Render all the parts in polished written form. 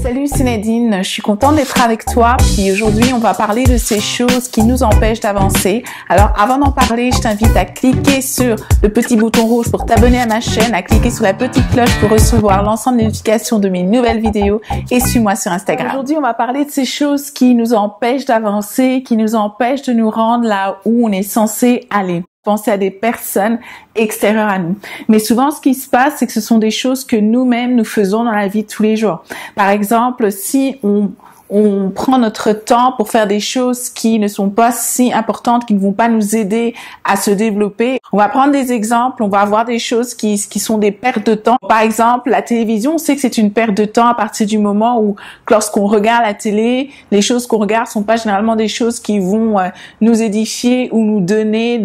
Salut, c'est Nadine, je suis contente d'être avec toi. Puis aujourd'hui, on va parler de ces choses qui nous empêchent d'avancer. Alors avant d'en parler, je t'invite à cliquer sur le petit bouton rouge pour t'abonner à ma chaîne, à cliquer sur la petite cloche pour recevoir l'ensemble des notifications de mes nouvelles vidéos et suis-moi sur Instagram. Aujourd'hui, on va parler de ces choses qui nous empêchent d'avancer, qui nous empêchent de nous rendre là où on est censé aller. Penser à des personnes extérieures à nous. Mais souvent, ce qui se passe, c'est que ce sont des choses que nous-mêmes, nous faisons dans la vie de tous les jours. Par exemple, si on prend notre temps pour faire des choses qui ne sont pas si importantes, qui ne vont pas nous aider à se développer. On va prendre des exemples, on va avoir des choses qui sont des pertes de temps. Par exemple, la télévision, on sait que c'est une perte de temps à partir du moment où, lorsqu'on regarde la télé, les choses qu'on regarde sont pas généralement des choses qui vont nous édifier ou nous donner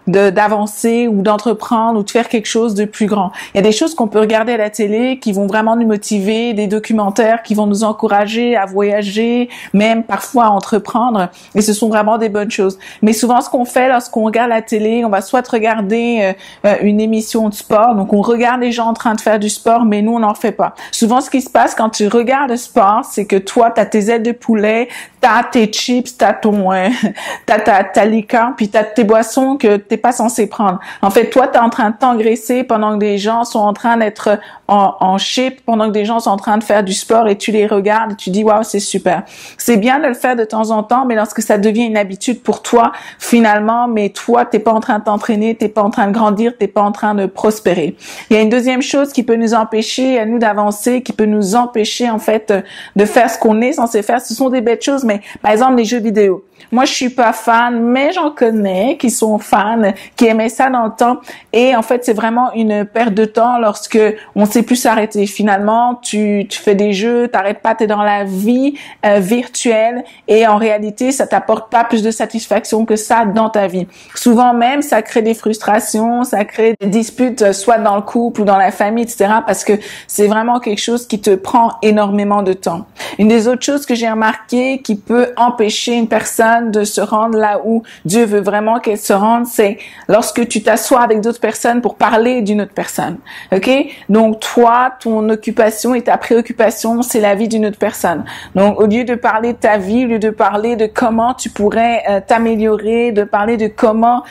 d'avancer ou d'entreprendre ou de faire quelque chose de plus grand. Il y a des choses qu'on peut regarder à la télé qui vont vraiment nous motiver, des documentaires qui vont nous encourager à voyager, même parfois à entreprendre, et ce sont vraiment des bonnes choses. Mais souvent, ce qu'on fait lorsqu'on regarde la télé, on va soit regarder une émission de sport, donc on regarde les gens en train de faire du sport, mais nous, on n'en fait pas. Souvent, ce qui se passe quand tu regardes le sport, c'est que toi, t'as tes ailes de poulet, t'as tes chips, t'as ta liqueur, puis t'as tes boissons que t'es pas censé prendre. En fait, toi, t'es en train de t'engraisser pendant que des gens sont en train d'être en shape, pendant que des gens sont en train de faire du sport et tu les regardes et tu dis, waouh, c'est super. C'est bien de le faire de temps en temps, mais lorsque ça devient une habitude pour toi, finalement, mais toi, t'es pas en train de t'entraîner, t'es pas en train de grandir, t'es pas en train de prospérer. Il y a une deuxième chose qui peut nous empêcher, à nous, d'avancer, qui peut nous empêcher, en fait, de faire ce qu'on est censé faire. Ce sont des belles choses, mais par exemple, les jeux vidéo. Moi, je suis pas fan, mais j'en connais qui sont fans, qui aimaient ça dans le temps. Et en fait, c'est vraiment une perte de temps lorsque on sait plus s'arrêter. Finalement, tu fais des jeux, t'arrêtes pas, t'es dans la vie virtuelle et en réalité, ça t'apporte pas plus de satisfaction que ça dans ta vie. Souvent même, ça crée des frustrations, ça crée des disputes, soit dans le couple ou dans la famille, etc. Parce que c'est vraiment quelque chose qui te prend énormément de temps. Une des autres choses que j'ai remarqué qui peut empêcher une personne de se rendre là où Dieu veut vraiment qu'elle se rende, c'est lorsque tu t'assois avec d'autres personnes pour parler d'une autre personne. OK? Donc, toi, ton occupation et ta préoccupation, c'est la vie d'une autre personne. Donc, au lieu de parler de ta vie, au lieu de parler de comment tu pourrais t'améliorer, de parler de comment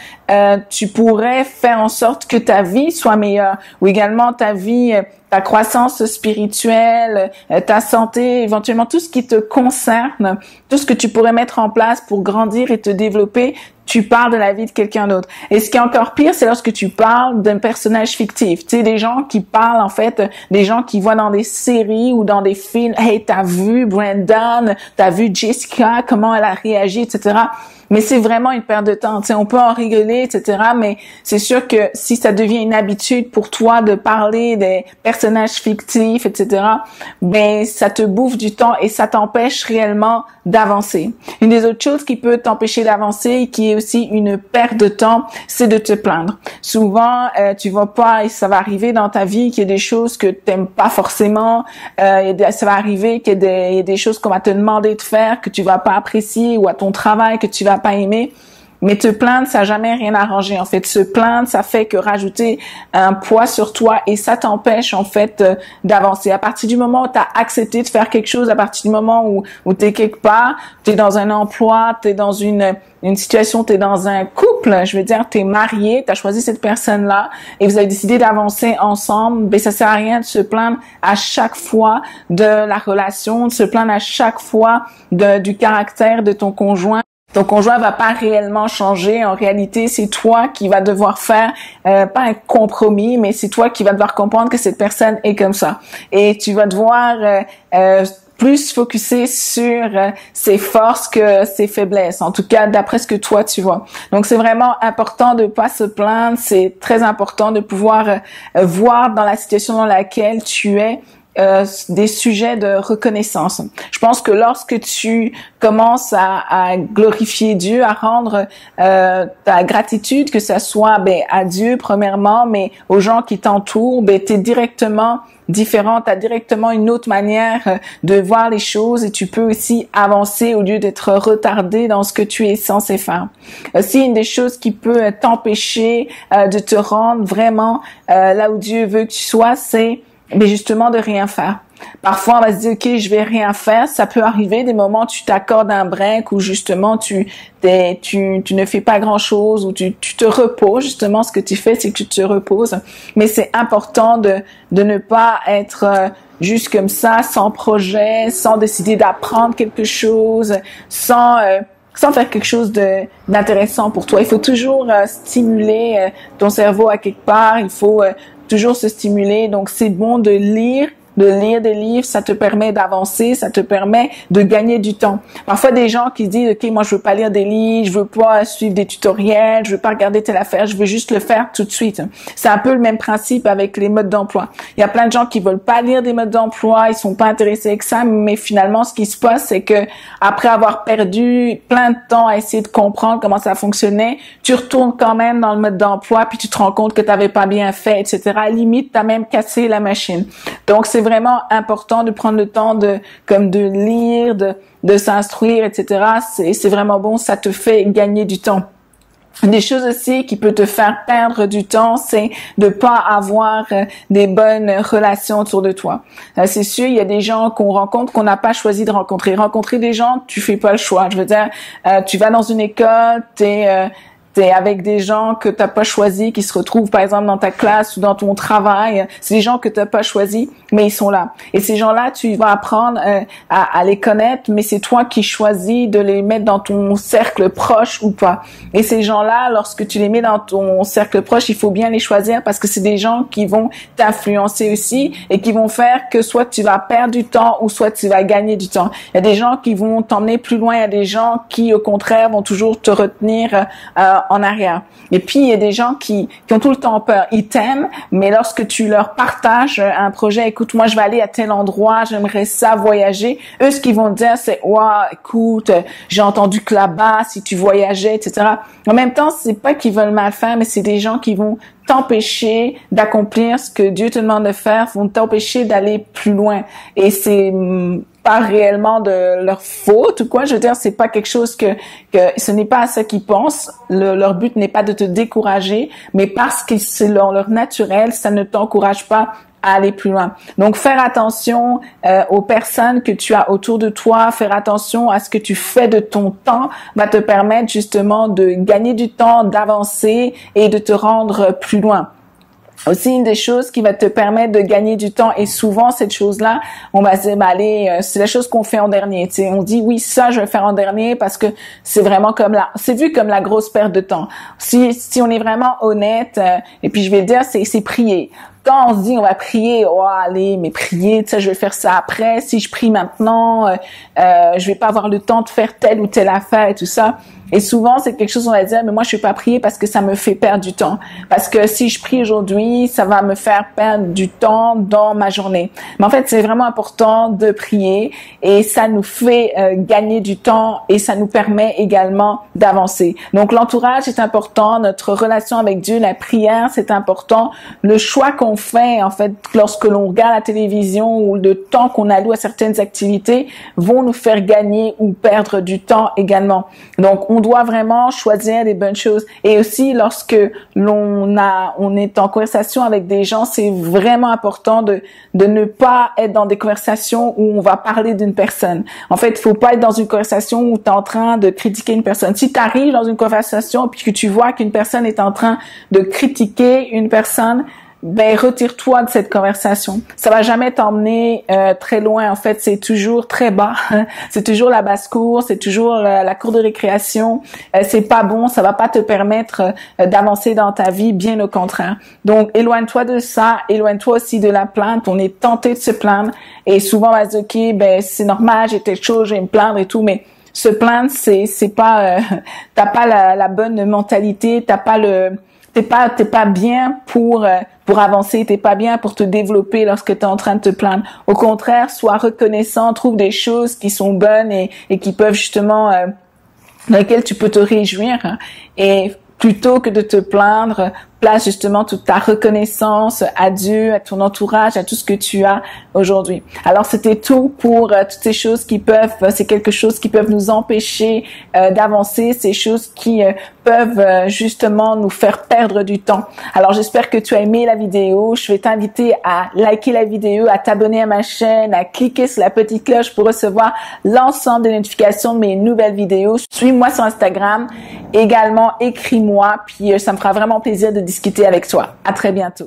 tu pourrais faire en sorte que ta vie soit meilleure, ou également ta vie, ta croissance spirituelle, ta santé, éventuellement tout ce qui te concerne, tout ce que tu pourrais mettre en place pour grandir et te développer, tu parles de la vie de quelqu'un d'autre. Et ce qui est encore pire, c'est lorsque tu parles d'un personnage fictif. Tu sais, des gens qui parlent, en fait, des gens qui voient dans des séries ou dans des films, « Hey, t'as vu Brandon, t'as vu Jessica, comment elle a réagi, etc. » Mais c'est vraiment une perte de temps. Tu sais, on peut en rigoler, etc. Mais c'est sûr que si ça devient une habitude pour toi de parler des personnages fictifs, etc., ben ça te bouffe du temps et ça t'empêche réellement d'avancer. Une des autres choses qui peut t'empêcher d'avancer, qui est aussi une perte de temps, c'est de te plaindre. Souvent, tu vas pas, et ça va arriver dans ta vie qu'il y ait des choses que t'aimes pas forcément. Ça va arriver qu'il y ait des choses qu'on va te demander de faire que tu vas pas apprécier, ou à ton travail que tu vas pas aimer. Mais te plaindre, ça n'a jamais rien arrangé. En fait, se plaindre, ça fait que rajouter un poids sur toi et ça t'empêche, en fait, d'avancer. À partir du moment où tu as accepté de faire quelque chose, à partir du moment où tu es quelque part, tu es dans un emploi, tu es dans une situation, tu es dans un couple, je veux dire, tu es marié, tu as choisi cette personne-là et vous avez décidé d'avancer ensemble, ben ça sert à rien de se plaindre à chaque fois de la relation, de se plaindre à chaque fois du caractère de ton conjoint. Ton conjoint va pas réellement changer. En réalité, c'est toi qui vas devoir faire, pas un compromis, mais c'est toi qui vas devoir comprendre que cette personne est comme ça. Et tu vas devoir plus focuser sur ses forces que ses faiblesses. En tout cas, d'après ce que toi, tu vois. Donc, c'est vraiment important de pas se plaindre. C'est très important de pouvoir voir dans la situation dans laquelle tu es des sujets de reconnaissance. Je pense que lorsque tu commences à glorifier Dieu, à rendre ta gratitude, que ça soit à Dieu premièrement, mais aux gens qui t'entourent, t'es directement différent, t'as directement une autre manière de voir les choses et tu peux aussi avancer au lieu d'être retardé dans ce que tu es censé faire. Aussi, une des choses qui peut t'empêcher de te rendre vraiment là où Dieu veut que tu sois, c'est justement de rien faire. Parfois, on va se dire, OK, je vais rien faire. Ça peut arriver des moments où tu t'accordes un break où justement tu ne fais pas grand-chose ou tu te reposes. Justement, ce que tu fais, c'est que tu te reposes. Mais c'est important de ne pas être juste comme ça, sans projet, sans décider d'apprendre quelque chose, sans faire quelque chose d'intéressant pour toi. Il faut toujours stimuler ton cerveau à quelque part. Il faut toujours se stimuler. Donc, c'est bon de lire des livres, ça te permet d'avancer, ça te permet de gagner du temps. Parfois, des gens qui disent, OK, moi, je veux pas lire des livres, je veux pas suivre des tutoriels, je veux pas regarder telle affaire, je veux juste le faire tout de suite. C'est un peu le même principe avec les modes d'emploi. Il y a plein de gens qui veulent pas lire des modes d'emploi, ils sont pas intéressés avec ça, mais finalement, ce qui se passe, c'est que après avoir perdu plein de temps à essayer de comprendre comment ça fonctionnait, tu retournes quand même dans le mode d'emploi, puis tu te rends compte que t'avais pas bien fait, etc. Limite, t'as même cassé la machine. Donc, c'est vraiment important de prendre le temps de lire, de s'instruire, etc. C'est vraiment bon, ça te fait gagner du temps. Des choses aussi qui peut te faire perdre du temps, c'est de pas avoir des bonnes relations autour de toi. C'est sûr, il y a des gens qu'on rencontre qu'on n'a pas choisi de rencontrer. Rencontrer des gens, tu fais pas le choix. Je veux dire, tu vas dans une école, t'es avec des gens que t'as pas choisi, qui se retrouvent par exemple dans ta classe ou dans ton travail. C'est des gens que t'as pas choisis, mais ils sont là. Et ces gens-là, tu vas apprendre à les connaître, mais c'est toi qui choisis de les mettre dans ton cercle proche ou pas. Et ces gens-là, lorsque tu les mets dans ton cercle proche, il faut bien les choisir parce que c'est des gens qui vont t'influencer aussi et qui vont faire que soit tu vas perdre du temps ou soit tu vas gagner du temps. Il y a des gens qui vont t'emmener plus loin, il y a des gens qui, au contraire, vont toujours te retenir en arrière. Et puis, il y a des gens qui ont tout le temps peur. Ils t'aiment, mais lorsque tu leur partages un projet, écoute, moi, je vais aller à tel endroit, j'aimerais ça, voyager. Eux, ce qu'ils vont te dire, c'est, écoute, j'ai entendu que là-bas, si tu voyageais, etc. En même temps, c'est pas qu'ils veulent mal faire, mais c'est des gens qui vont t'empêcher d'accomplir ce que Dieu te demande de faire, vont t'empêcher d'aller plus loin. Et c'est pas réellement de leur faute ou quoi. Je veux dire, c'est pas quelque chose que ce n'est pas à ça qu'ils pensent. Leur but n'est pas de te décourager, mais parce que c'est leur naturel, ça ne t'encourage pas à aller plus loin. Donc, faire attention aux personnes que tu as autour de toi, faire attention à ce que tu fais de ton temps va te permettre justement de gagner du temps, d'avancer et de te rendre plus loin. Aussi, une des choses qui va te permettre de gagner du temps, et souvent, cette chose-là, on va se dire, allez, c'est la chose qu'on fait en dernier, tu sais. On dit, oui, ça, je vais faire en dernier parce que c'est vraiment c'est vu comme la grosse perte de temps. Si on est vraiment honnête, et puis je vais le dire, c'est prier. Quand on se dit on va prier, allez, mais prier, tu sais, je vais faire ça après. Si je prie maintenant, je vais pas avoir le temps de faire telle ou telle affaire et tout ça. Et souvent, c'est quelque chose, on va dire, mais moi, je vais pas prier parce que ça me fait perdre du temps. Parce que si je prie aujourd'hui, ça va me faire perdre du temps dans ma journée. Mais en fait, c'est vraiment important de prier et ça nous fait gagner du temps et ça nous permet également d'avancer. Donc, l'entourage est important, notre relation avec Dieu, la prière, c'est important. Le choix qu'on fait, en fait, lorsque l'on regarde la télévision ou le temps qu'on alloue à certaines activités vont nous faire gagner ou perdre du temps également. Donc, on doit vraiment choisir les bonnes choses. Et aussi, lorsque on est en conversation avec des gens, c'est vraiment important de ne pas être dans des conversations où on va parler d'une personne. En fait, il faut pas être dans une conversation où tu es en train de critiquer une personne. Si tu arrives dans une conversation puis que tu vois qu'une personne est en train de critiquer une personne, ben retire-toi de cette conversation. Ça va jamais t'emmener très loin. En fait, c'est toujours très bas. C'est toujours la basse-cour, c'est toujours la cour de récréation. C'est pas bon, ça va pas te permettre d'avancer dans ta vie, bien au contraire. Donc, éloigne-toi de ça, éloigne-toi aussi de la plainte. On est tenté de se plaindre et souvent on va se dire, OK, ben c'est normal, j'ai telle chose, je vais me plaindre et tout, mais se plaindre, c'est pas t'as pas la bonne mentalité, t'es pas bien pour avancer, t'es pas bien pour te développer lorsque t'es en train de te plaindre. Au contraire, sois reconnaissant, trouve des choses qui sont bonnes et qui peuvent justement dans lesquelles tu peux te réjouir. Et plutôt que de te plaindre, place justement toute ta reconnaissance à Dieu, à ton entourage, à tout ce que tu as aujourd'hui. Alors c'était tout pour toutes ces choses qui peuvent, c'est quelque chose qui peuvent nous empêcher d'avancer, ces choses qui peuvent justement nous faire perdre du temps. Alors j'espère que tu as aimé la vidéo. Je vais t'inviter à liker la vidéo, à t'abonner à ma chaîne, à cliquer sur la petite cloche pour recevoir l'ensemble des notifications de mes nouvelles vidéos. Suis-moi sur Instagram, également écris-moi, puis ça me fera vraiment plaisir de discuter avec toi. À très bientôt.